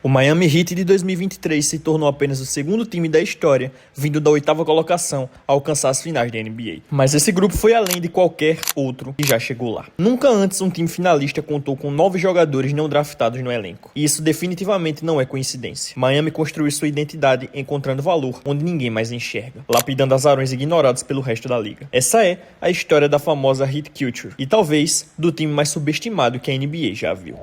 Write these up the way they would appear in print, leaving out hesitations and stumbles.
O Miami Heat de 2023 se tornou apenas o segundo time da história, vindo da 8ª colocação, a alcançar as finais da NBA. Mas esse grupo foi além de qualquer outro que já chegou lá. Nunca antes um time finalista contou com 9 jogadores não draftados no elenco. E isso definitivamente não é coincidência. Miami construiu sua identidade encontrando valor onde ninguém mais enxerga, lapidando azarões ignorados pelo resto da liga. Essa é a história da famosa Heat Culture, e talvez do time mais subestimado que a NBA já viu.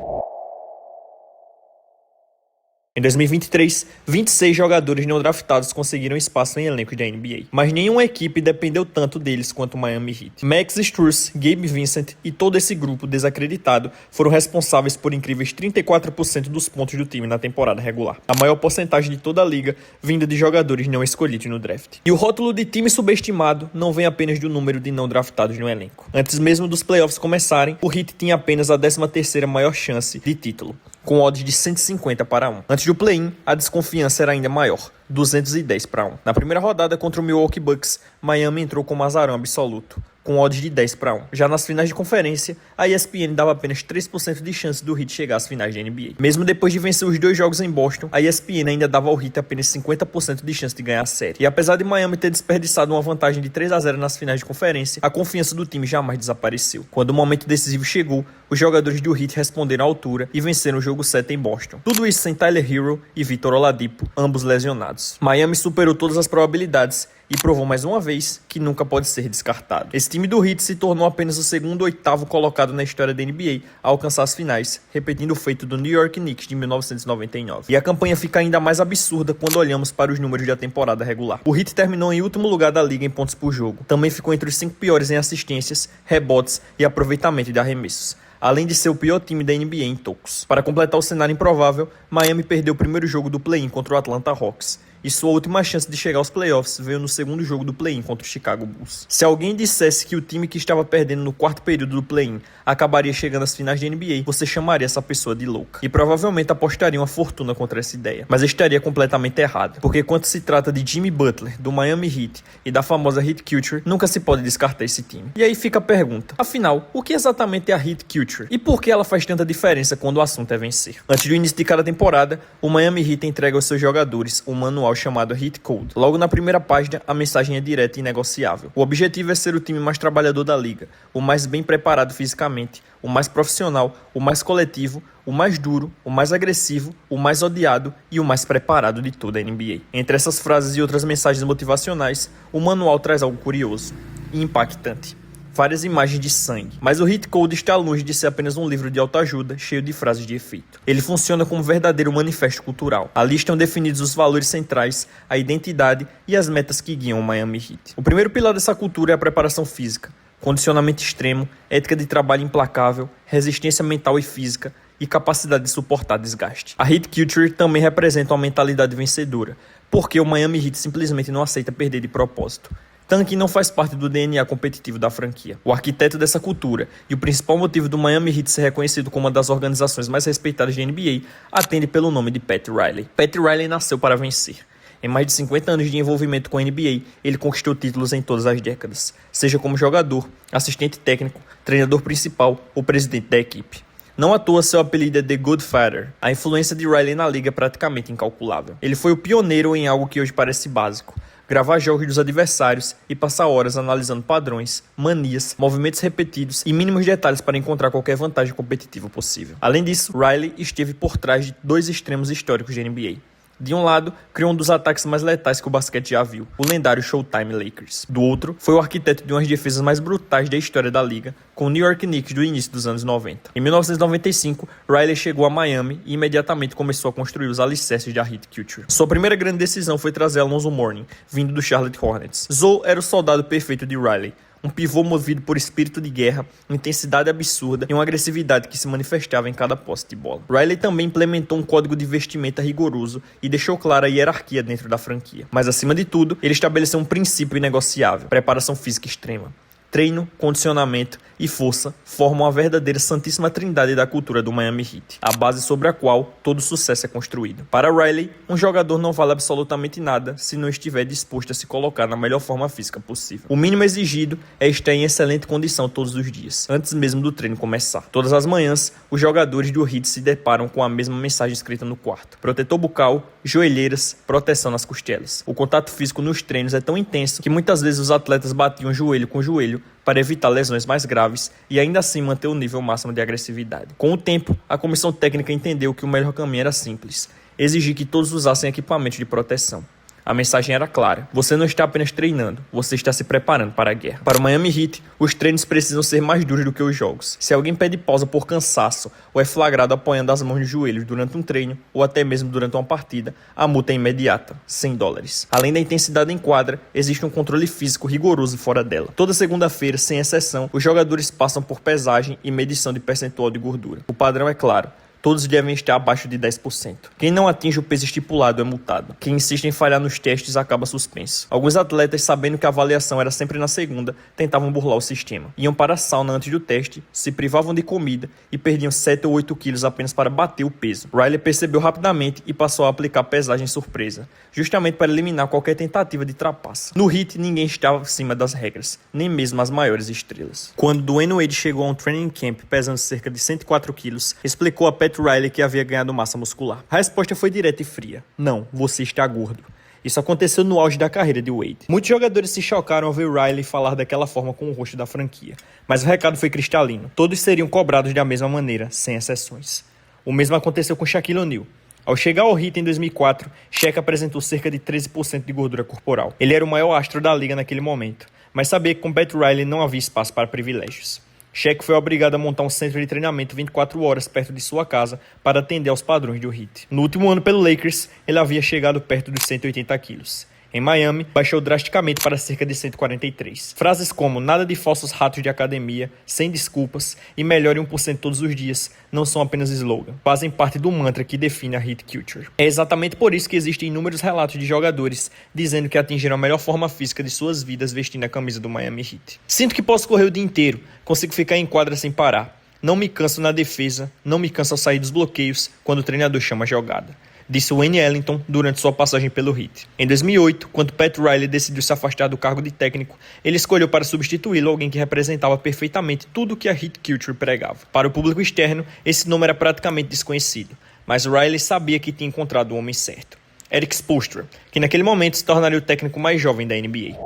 Em 2023, 26 jogadores não draftados conseguiram espaço em elencos da NBA, mas nenhuma equipe dependeu tanto deles quanto o Miami Heat. Max Strus, Gabe Vincent e todo esse grupo desacreditado foram responsáveis por incríveis 34% dos pontos do time na temporada regular, a maior porcentagem de toda a liga vinda de jogadores não escolhidos no draft. E o rótulo de time subestimado não vem apenas do número de não draftados no elenco. Antes mesmo dos playoffs começarem, o Heat tinha apenas a 13ª maior chance de título, com odds de 150-1. Antes do play-in, a desconfiança era ainda maior, 210-1. Na primeira rodada contra o Milwaukee Bucks, Miami entrou com um azarão absoluto, com odds de 10-1. Já nas finais de conferência, a ESPN dava apenas 3% de chance do Heat chegar às finais da NBA. Mesmo depois de vencer os 2 jogos em Boston, a ESPN ainda dava ao Heat apenas 50% de chance de ganhar a série. E apesar de Miami ter desperdiçado uma vantagem de 3-0 nas finais de conferência, a confiança do time jamais desapareceu. Quando o momento decisivo chegou, os jogadores do Heat responderam à altura e venceram o jogo 7 em Boston. Tudo isso sem Tyler Hero e Victor Oladipo, ambos lesionados. Miami superou todas as probabilidades e provou mais uma vez que nunca pode ser descartado. Esse time do Heat se tornou apenas o segundo 8º colocado na história da NBA a alcançar as finais, repetindo o feito do New York Knicks de 1999. E a campanha fica ainda mais absurda quando olhamos para os números da temporada regular. O Heat terminou em último lugar da liga em pontos por jogo. Também ficou entre os 5 piores em assistências, rebotes e aproveitamento de arremessos, além de ser o pior time da NBA em tocos. Para completar o cenário improvável, Miami perdeu o primeiro jogo do play-in contra o Atlanta Hawks, e sua última chance de chegar aos playoffs veio no segundo jogo do play-in contra o Chicago Bulls. Se alguém dissesse que o time que estava perdendo no 4º período do play-in acabaria chegando às finais da NBA, você chamaria essa pessoa de louca. E provavelmente apostaria uma fortuna contra essa ideia. Mas estaria completamente errado, porque quando se trata de Jimmy Butler, do Miami Heat e da famosa Heat Culture, nunca se pode descartar esse time. E aí fica a pergunta, afinal, o que exatamente é a Heat Culture? E por que ela faz tanta diferença quando o assunto é vencer? Antes do início de cada temporada, o Miami Heat entrega aos seus jogadores um manual chamado Heat Code. Logo na primeira página, a mensagem é direta e inegociável. O objetivo é ser o time mais trabalhador da liga, o mais bem preparado fisicamente, o mais profissional, o mais coletivo, o mais duro, o mais agressivo, o mais odiado e o mais preparado de toda a NBA. Entre essas frases e outras mensagens motivacionais, o manual traz algo curioso e impactante. Várias imagens de sangue, mas o Heat Code está longe de ser apenas um livro de autoajuda cheio de frases de efeito. Ele funciona como um verdadeiro manifesto cultural. Ali estão definidos os valores centrais, a identidade e as metas que guiam o Miami Heat. O primeiro pilar dessa cultura é a preparação física, condicionamento extremo, ética de trabalho implacável, resistência mental e física e capacidade de suportar desgaste. A Heat Culture também representa uma mentalidade vencedora, porque o Miami Heat simplesmente não aceita perder de propósito. Tanque não faz parte do DNA competitivo da franquia. O arquiteto dessa cultura e o principal motivo do Miami Heat ser reconhecido como uma das organizações mais respeitadas da NBA atende pelo nome de Pat Riley. Pat Riley nasceu para vencer. Em mais de 50 anos de envolvimento com a NBA, ele conquistou títulos em todas as décadas, seja como jogador, assistente técnico, treinador principal ou presidente da equipe. Não à toa seu apelido é The Good Father. A influência de Riley na liga é praticamente incalculável. Ele foi o pioneiro em algo que hoje parece básico: gravar jogos dos adversários e passar horas analisando padrões, manias, movimentos repetidos e mínimos detalhes para encontrar qualquer vantagem competitiva possível. Além disso, Riley esteve por trás de 2 extremos históricos da NBA. De um lado, criou um dos ataques mais letais que o basquete já viu, o lendário Showtime Lakers. Do outro, foi o arquiteto de umas defesas mais brutais da história da liga, com o New York Knicks do início dos anos 90. Em 1995, Riley chegou a Miami e imediatamente começou a construir os alicerces da Heat Culture. Sua primeira grande decisão foi trazer Alonzo Mourning, vindo do Charlotte Hornets. Zo era o soldado perfeito de Riley, um pivô movido por espírito de guerra, intensidade absurda e uma agressividade que se manifestava em cada posse de bola. Riley também implementou um código de vestimenta rigoroso e deixou clara a hierarquia dentro da franquia. Mas acima de tudo, ele estabeleceu um princípio inegociável: preparação física extrema. Treino, condicionamento e força formam a verdadeira santíssima trindade da cultura do Miami Heat, a base sobre a qual todo sucesso é construído. Para Riley, um jogador não vale absolutamente nada se não estiver disposto a se colocar na melhor forma física possível. O mínimo exigido é estar em excelente condição todos os dias, antes mesmo do treino começar. Todas as manhãs, os jogadores do Heat se deparam com a mesma mensagem escrita no quarto: protetor bucal, joelheiras, proteção nas costelas. O contato físico nos treinos é tão intenso que muitas vezes os atletas batiam joelho com joelho para evitar lesões mais graves e ainda assim manter o nível máximo de agressividade. Com o tempo, a comissão técnica entendeu que o melhor caminho era simples: exigir que todos usassem equipamentos de proteção. A mensagem era clara: você não está apenas treinando, você está se preparando para a guerra. Para o Miami Heat, os treinos precisam ser mais duros do que os jogos. Se alguém pede pausa por cansaço ou é flagrado apoiando as mãos nos joelhos durante um treino ou até mesmo durante uma partida, a multa é imediata, $100. Além da intensidade em quadra, existe um controle físico rigoroso fora dela. Toda segunda-feira, sem exceção, os jogadores passam por pesagem e medição de percentual de gordura. O padrão é claro: todos devem estar abaixo de 10%. Quem não atinge o peso estipulado é multado. Quem insiste em falhar nos testes acaba suspenso. Alguns atletas, sabendo que a avaliação era sempre na segunda, tentavam burlar o sistema. Iam para a sauna antes do teste, se privavam de comida e perdiam 7 ou 8 quilos apenas para bater o peso. Riley percebeu rapidamente e passou a aplicar pesagem surpresa, justamente para eliminar qualquer tentativa de trapaça. No Heat, ninguém estava acima das regras, nem mesmo as maiores estrelas. Quando Dwayne Wade chegou a um training camp pesando cerca de 104 quilos, explicou a Pat Riley que havia ganhado massa muscular. A resposta foi direta e fria: não, você está gordo. Isso aconteceu no auge da carreira de Wade. Muitos jogadores se chocaram ao ver Riley falar daquela forma com o rosto da franquia, mas o recado foi cristalino: todos seriam cobrados da mesma maneira, sem exceções. O mesmo aconteceu com Shaquille O'Neal. Ao chegar ao Heat em 2004, Shaq apresentou cerca de 13% de gordura corporal. Ele era o maior astro da liga naquele momento, mas sabia que com Pat Riley não havia espaço para privilégios. Shaq foi obrigado a montar um centro de treinamento 24 horas perto de sua casa para atender aos padrões do Heat. No último ano pelo Lakers, ele havia chegado perto dos 180 quilos. Em Miami, baixou drasticamente para cerca de 143. Frases como "nada de falsos ratos de academia", "sem desculpas" e "melhore 1% todos os dias" não são apenas slogan, fazem parte do mantra que define a Heat Culture. É exatamente por isso que existem inúmeros relatos de jogadores dizendo que atingiram a melhor forma física de suas vidas vestindo a camisa do Miami Heat. Sinto que posso correr o dia inteiro, consigo ficar em quadra sem parar. Não me canso na defesa, não me canso ao sair dos bloqueios quando o treinador chama a jogada, disse Wayne Ellington durante sua passagem pelo Heat. Em 2008, quando Pat Riley decidiu se afastar do cargo de técnico, ele escolheu para substituí-lo alguém que representava perfeitamente tudo o que a Heat Culture pregava. Para o público externo, esse nome era praticamente desconhecido, mas Riley sabia que tinha encontrado o homem certo: Erik Spoelstra, que naquele momento se tornaria o técnico mais jovem da NBA.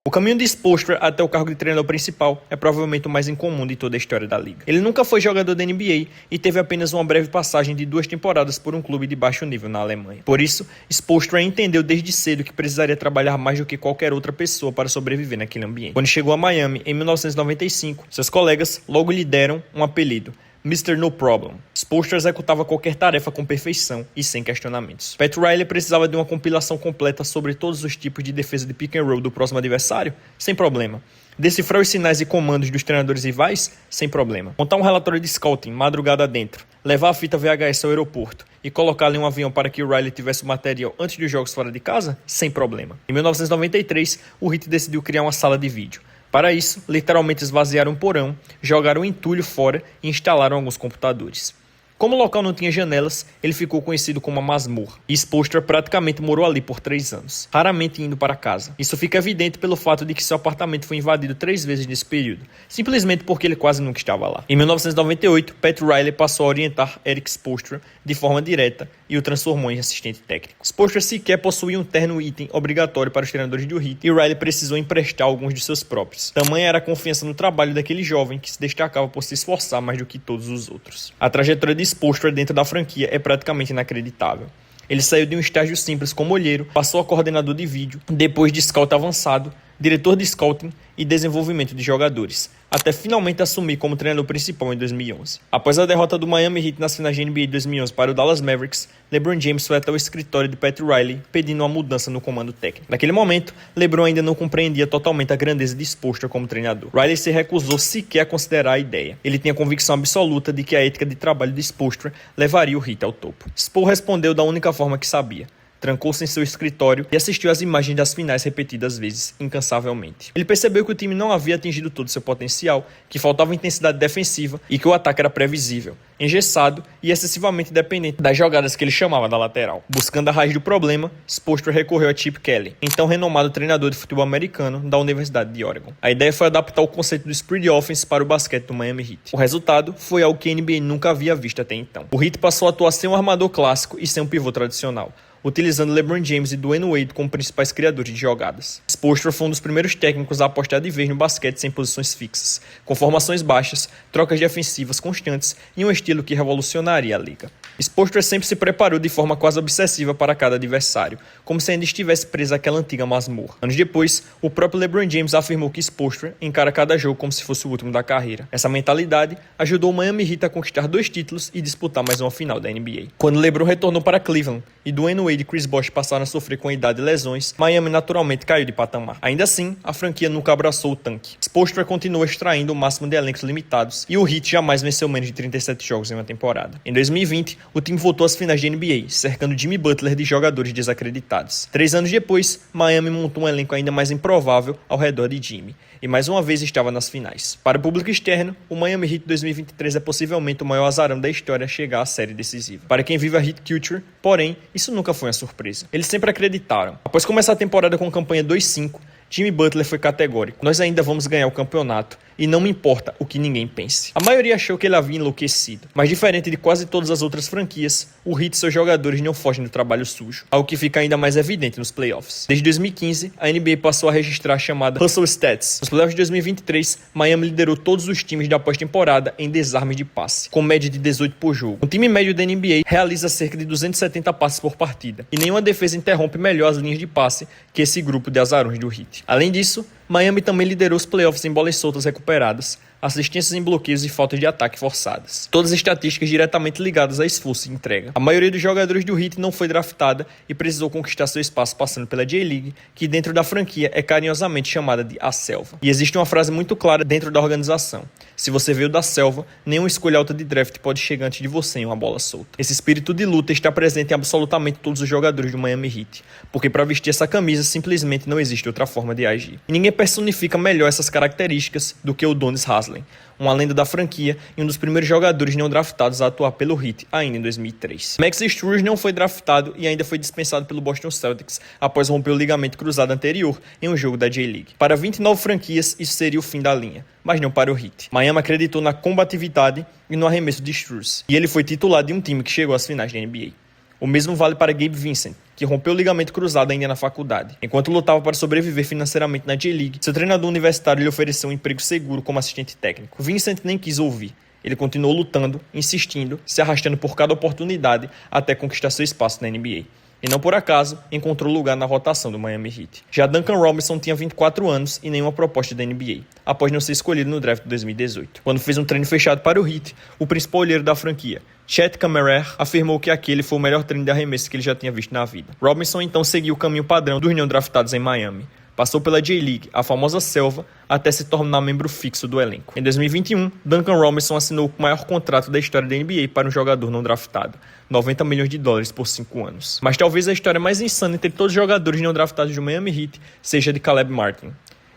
O caminho de Spoelstra até o cargo de treinador principal é provavelmente o mais incomum de toda a história da liga. Ele nunca foi jogador da NBA e teve apenas uma breve passagem de 2 temporadas por um clube de baixo nível na Alemanha. Por isso, Spoelstra entendeu desde cedo que precisaria trabalhar mais do que qualquer outra pessoa para sobreviver naquele ambiente. Quando chegou a Miami em 1995, seus colegas logo lhe deram um apelido: Mr. No Problem. Spoelstra executava qualquer tarefa com perfeição e sem questionamentos. Pat Riley precisava de uma compilação completa sobre todos os tipos de defesa de pick and roll do próximo adversário? Sem problema. Decifrar os sinais e comandos dos treinadores rivais? Sem problema. Montar um relatório de scouting madrugada dentro, levar a fita VHS ao aeroporto e colocá-la em um avião para que o Riley tivesse o material antes dos jogos fora de casa? Sem problema. Em 1993, o Heat decidiu criar uma sala de vídeo. Para isso, literalmente esvaziaram um porão, jogaram o entulho fora e instalaram alguns computadores. Como o local não tinha janelas, ele ficou conhecido como a masmorra, e Spoelstra praticamente morou ali por 3 anos, raramente indo para casa. Isso fica evidente pelo fato de que seu apartamento foi invadido 3 vezes nesse período, simplesmente porque ele quase nunca estava lá. Em 1998, Pat Riley passou a orientar Erik Spoelstra de forma direta e o transformou em assistente técnico. Spoelstra sequer possuía um terno item obrigatório para os treinadores do Heat e Riley precisou emprestar alguns de seus próprios. Tamanha era a confiança no trabalho daquele jovem que se destacava por se esforçar mais do que todos os outros. A trajetória de Spoelstra dentro da franquia é praticamente inacreditável. Ele saiu de um estágio simples como olheiro, passou a coordenador de vídeo, depois de scout avançado, diretor de scouting e desenvolvimento de jogadores, até finalmente assumir como treinador principal em 2011. Após a derrota do Miami Heat nas finais de NBA de 2011 para o Dallas Mavericks, LeBron James foi até o escritório de Pat Riley pedindo uma mudança no comando técnico. Naquele momento, LeBron ainda não compreendia totalmente a grandeza de Spoelstra como treinador. Riley se recusou sequer a considerar a ideia. Ele tinha convicção absoluta de que a ética de trabalho de Spoelstra levaria o Heat ao topo. Spo respondeu da única forma que sabia: trancou-se em seu escritório e assistiu às imagens das finais repetidas vezes, incansavelmente. Ele percebeu que o time não havia atingido todo seu potencial, que faltava intensidade defensiva e que o ataque era previsível, engessado e excessivamente dependente das jogadas que ele chamava da lateral. Buscando a raiz do problema, Spoelstra recorreu a Chip Kelly, então renomado treinador de futebol americano da Universidade de Oregon. A ideia foi adaptar o conceito do spread offense para o basquete do Miami Heat. O resultado foi algo que a NBA nunca havia visto até então. O Heat passou a atuar sem um armador clássico e sem um pivô tradicional, utilizando LeBron James e Dwayne Wade como principais criadores de jogadas. Spoelstra foi um dos primeiros técnicos a apostar de vez no basquete sem posições fixas, com formações baixas, trocas defensivas constantes e um estilo que revolucionaria a liga. Spoelstra sempre se preparou de forma quase obsessiva para cada adversário, como se ainda estivesse preso àquela antiga masmorra. Anos depois, o próprio LeBron James afirmou que Spoelstra encara cada jogo como se fosse o último da carreira. Essa mentalidade ajudou o Miami Heat a conquistar 2 títulos e disputar mais uma final da NBA. Quando LeBron retornou para Cleveland e Dwayne Wade e Chris Bosh passaram a sofrer com a idade e lesões, Miami naturalmente caiu de patamar. Ainda assim, a franquia nunca abraçou o tanque. Spoelstra continuou extraindo o máximo de elencos limitados e o Heat jamais venceu menos de 37 jogos em uma temporada. Em 2020, o time voltou às finais de NBA, cercando Jimmy Butler de jogadores desacreditados. 3 anos depois, Miami montou um elenco ainda mais improvável ao redor de Jimmy, e mais uma vez estava nas finais. Para o público externo, o Miami Heat 2023 é possivelmente o maior azarão da história a chegar à série decisiva. Para quem vive a Heat Culture, porém, isso nunca foi uma surpresa. Eles sempre acreditaram. Após começar a temporada com campanha 2-5, Jimmy Butler foi categórico: nós ainda vamos ganhar o campeonato e não me importa o que ninguém pense. A maioria achou que ele havia enlouquecido, mas diferente de quase todas as outras franquias, o Heat e seus jogadores não fogem do trabalho sujo, algo que fica ainda mais evidente nos playoffs. Desde 2015, a NBA passou a registrar a chamada Hustle Stats. Nos playoffs de 2023, Miami liderou todos os times da pós-temporada em desarmes de passe, com média de 18 por jogo. Um time médio da NBA realiza cerca de 270 passes por partida, e nenhuma defesa interrompe melhor as linhas de passe que esse grupo de azarões do Heat. Além disso, Miami também liderou os playoffs em bolas soltas recuperadas, assistências em bloqueios e faltas de ataque forçadas. Todas estatísticas diretamente ligadas a esforço e entrega. A maioria dos jogadores do Heat não foi draftada e precisou conquistar seu espaço passando pela J-League, que dentro da franquia é carinhosamente chamada de A Selva. E existe uma frase muito clara dentro da organização: se você veio da selva, nenhuma escolha alta de draft pode chegar antes de você em uma bola solta. Esse espírito de luta está presente em absolutamente todos os jogadores do Miami Heat, porque para vestir essa camisa simplesmente não existe outra forma de agir. E ninguém personifica melhor essas características do que o Udonis Haslem, uma lenda da franquia e um dos primeiros jogadores não draftados a atuar pelo Heat ainda em 2003. Max Strus não foi draftado e ainda foi dispensado pelo Boston Celtics após romper o ligamento cruzado anterior em um jogo da J-League. Para 29 franquias, isso seria o fim da linha, mas não para o Heat. Miami acreditou na combatividade e no arremesso de Strus, e ele foi titular de um time que chegou às finais da NBA. O mesmo vale para Gabe Vincent, que rompeu o ligamento cruzado ainda na faculdade. Enquanto lutava para sobreviver financeiramente na J-League, seu treinador universitário lhe ofereceu um emprego seguro como assistente técnico. Vincent nem quis ouvir. Ele continuou lutando, insistindo, se arrastando por cada oportunidade até conquistar seu espaço na NBA. E não por acaso, encontrou lugar na rotação do Miami Heat. Já Duncan Robinson tinha 24 anos e nenhuma proposta da NBA, após não ser escolhido no draft de 2018. Quando fez um treino fechado para o Heat, o principal olheiro da franquia, Chet Kammerer, afirmou que aquele foi o melhor treino de arremesso que ele já tinha visto na vida. Robinson então seguiu o caminho padrão dos não draftados em Miami. Passou pela J-League, a famosa selva, até se tornar membro fixo do elenco. Em 2021, Duncan Robinson assinou o maior contrato da história da NBA para um jogador não draftado, $90 milhões por 5 anos. Mas talvez a história mais insana entre todos os jogadores não draftados do Miami Heat seja de Caleb Martin.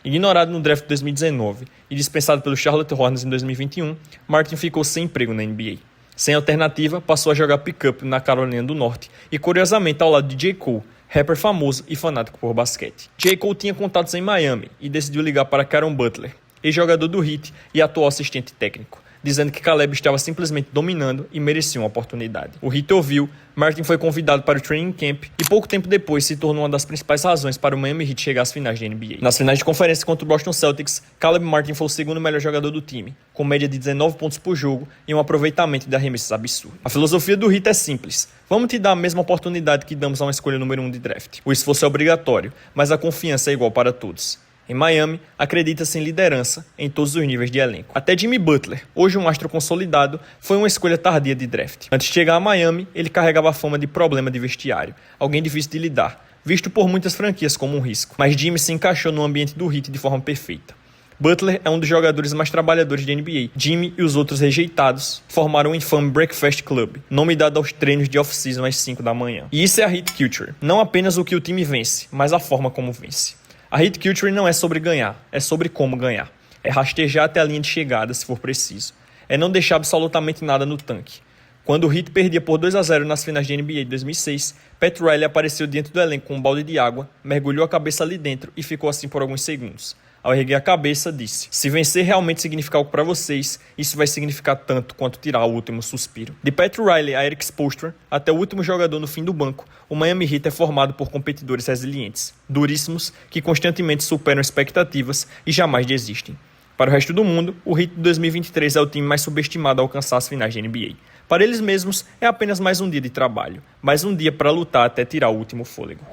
Ignorado no draft de 2019 e dispensado pelo Charlotte Hornets em 2021, Martin ficou sem emprego na NBA. Sem alternativa, passou a jogar pick-up na Carolina do Norte e, curiosamente, ao lado de J. Cole, rapper famoso e fanático por basquete. J. Cole tinha contatos em Miami e decidiu ligar para Caron Butler, ex-jogador do Heat e atual assistente técnico, dizendo que Caleb estava simplesmente dominando e merecia uma oportunidade. O Heat ouviu, Martin foi convidado para o training camp e pouco tempo depois se tornou uma das principais razões para o Miami Heat chegar às finais da NBA. Nas finais de conferência contra o Boston Celtics, Caleb Martin foi o segundo melhor jogador do time, com média de 19 pontos por jogo e um aproveitamento de arremessos absurdo. A filosofia do Heat é simples: vamos te dar a mesma oportunidade que damos a uma escolha número 1 de draft. O esforço é obrigatório, mas a confiança é igual para todos. Em Miami, acredita-se em liderança em todos os níveis de elenco. Até Jimmy Butler, hoje um astro consolidado, foi uma escolha tardia de draft. Antes de chegar a Miami, ele carregava a fama de problema de vestiário, alguém difícil de lidar, visto por muitas franquias como um risco. Mas Jimmy se encaixou no ambiente do Heat de forma perfeita. Butler é um dos jogadores mais trabalhadores de NBA. Jimmy e os outros rejeitados formaram o infame Breakfast Club, nome dado aos treinos de off-season às 5 da manhã. E isso é a Heat Culture. Não apenas o que o time vence, mas a forma como vence. A Heat Culture não é sobre ganhar, é sobre como ganhar. É rastejar até a linha de chegada, se for preciso. É não deixar absolutamente nada no tanque. Quando o Heat perdia por 2-0 nas finais de NBA de 2006, Pat Riley apareceu diante do elenco com um balde de água, mergulhou a cabeça ali dentro e ficou assim por alguns segundos. Ao erguer a cabeça, disse: "Se vencer realmente significar algo para vocês, isso vai significar tanto quanto tirar o último suspiro." De Pat Riley a Eric Spoelstra, até o último jogador no fim do banco, o Miami Heat é formado por competidores resilientes, duríssimos, que constantemente superam expectativas e jamais desistem. Para o resto do mundo, o Heat de 2023 é o time mais subestimado a alcançar as finais de NBA. Para eles mesmos, é apenas mais um dia de trabalho, mais um dia para lutar até tirar o último fôlego.